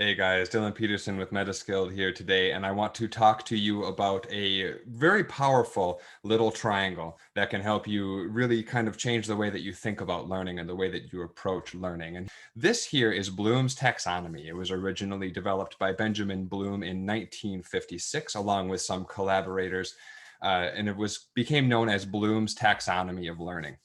Hey guys, Dylan Peterson with Metaskilled here today, and I want to talk to you about a very powerful little triangle that can help you really kind of change the way that you think about learning and the way that you approach learning. And this here is Bloom's taxonomy. It was originally developed by Benjamin Bloom in 1956, along with some collaborators, and it became known as Bloom's taxonomy of learning.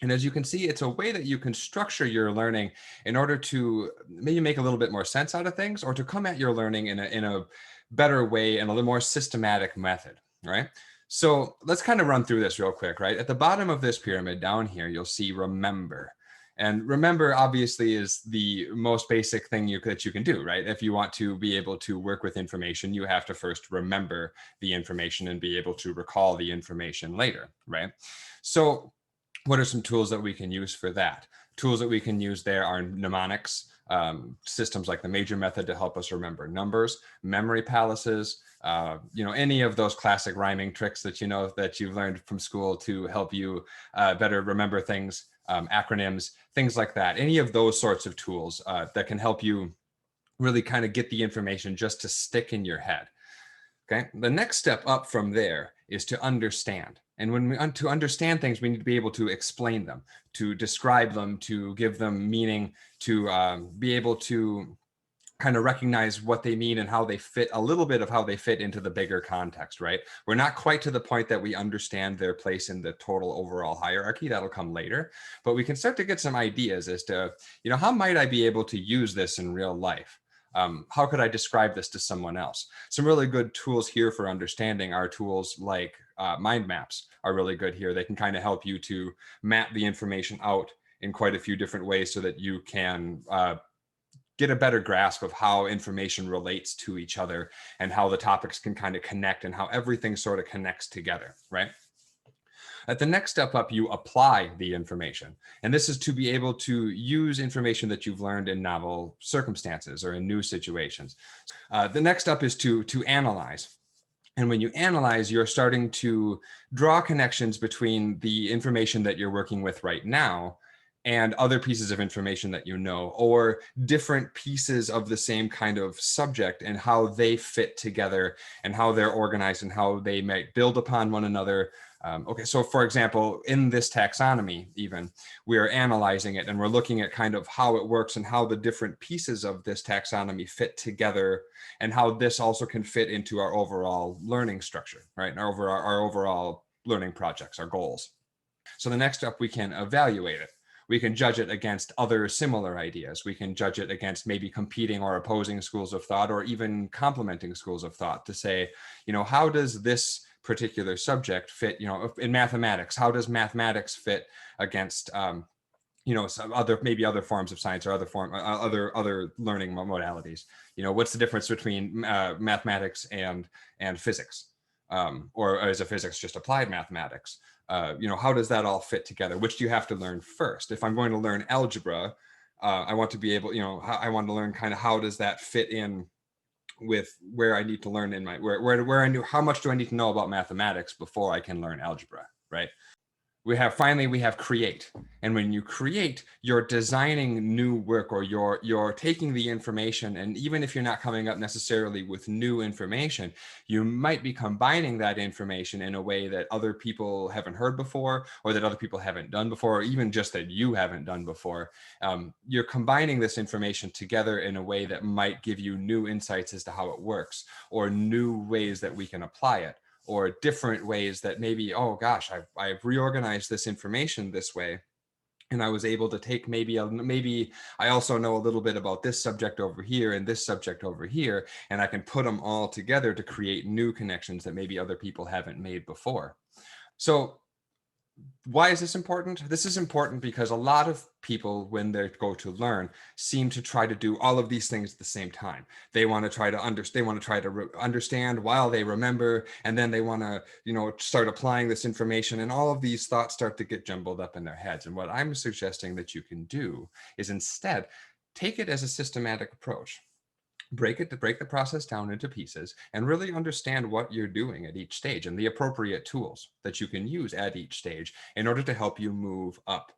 And as you can see, it's a way that you can structure your learning in order to maybe make a little bit more sense out of things, or to come at your learning in a better way and a little more systematic method, right? So let's kind of run through this real quick, right? At the bottom of this pyramid down here, you'll see remember. And remember, obviously, is the most basic thing that you can do, right? If you want to be able to work with information, you have to first remember the information and be able to recall the information later, right? So what are some tools that we can use for that? Tools that we can use there are mnemonics, systems like the major method to help us remember numbers, memory palaces, any of those classic rhyming tricks that you know that you've learned from school to help you better remember things, acronyms, things like that. Any of those sorts of tools that can help you really kind of get the information just to stick in your head. Okay, the next step up from there is to understand. And to understand things, we need to be able to explain them, to describe them, to give them meaning, to be able to kind of recognize what they mean and how they fit, a little bit of how they fit into the bigger context, right? We're not quite to the point that we understand their place in the total overall hierarchy. That'll come later, but we can start to get some ideas as to, how might I be able to use this in real life? How could I describe this to someone else? Some really good tools here for understanding are tools like mind maps are really good here. They can kind of help you to map the information out in quite a few different ways so that you can get a better grasp of how information relates to each other and how the topics can kind of connect and how everything sort of connects together, right? At the next step up, you apply the information. And this is to be able to use information that you've learned in novel circumstances or in new situations. The next up is to analyze. And when you analyze, you're starting to draw connections between the information that you're working with right now and other pieces of information that you know, or different pieces of the same kind of subject and how they fit together and how they're organized and how they might build upon one another. Okay, so for example, in this taxonomy, even, we are analyzing it and we're looking at kind of how it works and how the different pieces of this taxonomy fit together and how this also can fit into our overall learning structure, right? And our overall learning projects, our goals. So the next step, we can evaluate it. We can judge it against other similar ideas. We can judge it against maybe competing or opposing schools of thought, or even complementing schools of thought to say, how does this particular subject fit, in mathematics, how does mathematics fit against, some maybe other forms of science or other learning modalities? What's the difference between mathematics and physics? Or is a physics just applied mathematics? How does that all fit together? Which do you have to learn first? If I'm going to learn algebra, I want to be able, I want to learn kind of how does that fit in with where I need to learn in my, where I knew, how much do I need to know about mathematics before I can learn algebra, right? We have create. And when you create, you're designing new work, or you're taking the information, and even if you're not coming up necessarily with new information, you might be combining that information in a way that other people haven't heard before, or that other people haven't done before, or even just that you haven't done before. You're combining this information together in a way that might give you new insights as to how it works, or new ways that we can apply it, or different ways that maybe, oh gosh, I've reorganized this information this way, and I was able to take maybe I also know a little bit about this subject over here and this subject over here, and I can put them all together to create new connections that maybe other people haven't made before. So why is this important? This is important because a lot of people, when they go to learn, seem to try to do all of these things at the same time. They want to try to understand while they remember, and then they want to, start applying this information, and all of these thoughts start to get jumbled up in their heads. And what I'm suggesting that you can do is instead take it as a systematic approach. Break the process down into pieces and really understand what you're doing at each stage and the appropriate tools that you can use at each stage in order to help you move up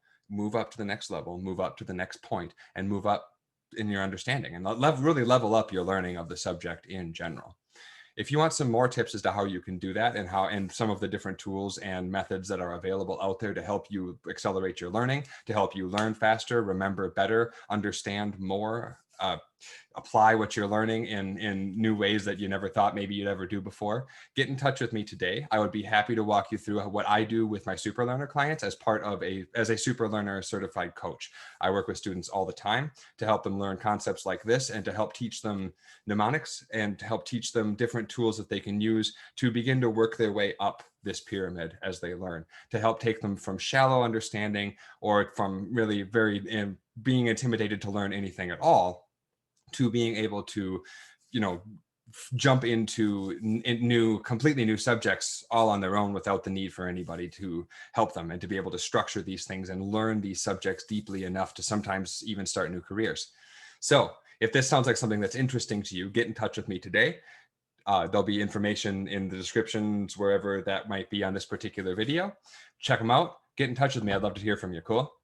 to the next level, move up to the next point, and move up in your understanding and really level up your learning of the subject in general. If you want some more tips as to how you can do that and some of the different tools and methods that are available out there to help you accelerate your learning, to help you learn faster, remember better, understand more, apply what you're learning in new ways that you never thought maybe you'd ever do before, get in touch with me today. I would be happy to walk you through what I do with my super learner clients as a super learner certified coach. I work with students all the time to help them learn concepts like this and to help teach them mnemonics and to help teach them different tools that they can use to begin to work their way up this pyramid as they learn, to help take them from shallow understanding or from really being intimidated to learn anything at all to being able to, jump into completely new subjects all on their own without the need for anybody to help them, and to be able to structure these things and learn these subjects deeply enough to sometimes even start new careers. So if this sounds like something that's interesting to you, get in touch with me today. There'll be information in the descriptions wherever that might be on this particular video. Check them out. Get in touch with me. I'd love to hear from you. Cool?